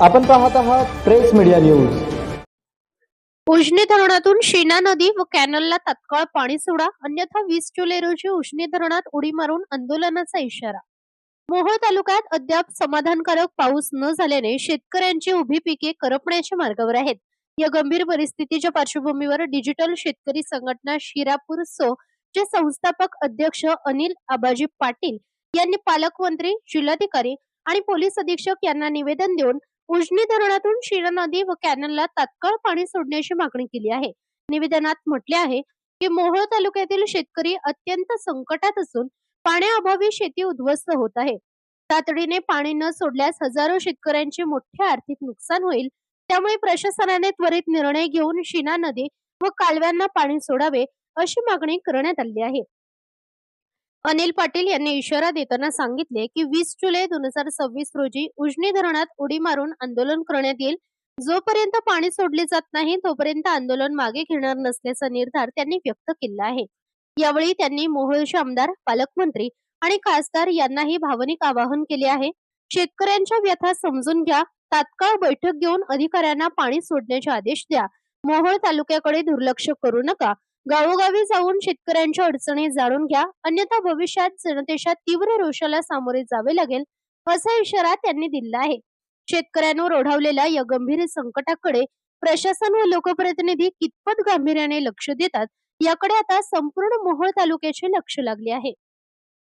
आपण पाहत आहात प्रेस मीडिया न्यूज। उजनी धरणातून शीना नदी व कॅनलला तत्काळ पाणी सोडा, अन्यथा 20 जुलै रोजी उजनी धरणात उडी मारून आंदोलनाचा इशारा। मोहोळ तालुक्यात अद्याप समाधानकारक पाऊस न झाल्याने शेतकऱ्यांची उभी पिके करपण्याच्या मार्गावर आहेत। या गंभीर परिस्थितीच्या पार्श्वभूमीवर डिजिटल शेतकरी संघटना शिरापूर सो चे संस्थापक अध्यक्ष अनिल आबाजी पाटील यांनी पालकमंत्री, जिल्हाधिकारी आणि पोलीस अधीक्षक यांना निवेदन देऊन उजनी धरणातून शीना नदी व कॅनलला तात्काळ पाणी सोडण्याची मागणी केली आहे। निवेदनात म्हटले आहे की मोहोळ तालुक्यातील शेतकरी अत्यंत संकटात असून पाण्याअभावी शेती उद्ध्वस्त होत आहे। तातडीने पाणी न सोडल्यास हजारो शेतकऱ्यांचे मोठे आर्थिक नुकसान होईल। त्यामुळे प्रशासनाने त्वरित निर्णय घेऊन शीना नदी व कालव्यांना पाणी सोडावे अशी मागणी करण्यात आली आहे। अनिल पाटील यांनी इशारा देताना सांगितले की 20 जुलै 2026 रोजी उजनी धरणात उडी मारून आंदोलन करण्यात येईल। जोपर्यंत पाणी सोडले जात नाही तोपर्यंत आंदोलन मागे घेणार नसल्याचा निर्धार त्यांनी व्यक्त केला आहे। यावेळी त्यांनी मोहोळचे आमदार, पालकमंत्री आणि खासदार यांनाही भावनिक आवाहन केले आहे। शेतकऱ्यांच्या व्यथा समजून घ्या, तात्काळ बैठक घेऊन अधिकाऱ्यांना पाणी सोडण्याचे आदेश द्या। मोहोळ तालुक्याकडे दुर्लक्ष करू नका। गावोगावी जाऊन शेतकऱ्यांच्या अडचणी जाणून घ्या, अन्यथा भविष्यात जनतेच्या तीव्र रोषाला सामोरे जावे लागेल, असा इशारा त्यांनी दिला आहे। शेतकऱ्यांवर ओढावलेल्या या गंभीर संकटाकडे प्रशासन व लोकप्रतिनिधी कितपत गांभीर्याने लक्ष देतात याकडे आता संपूर्ण मोहोळ तालुक्याचे लक्ष लागले आहे।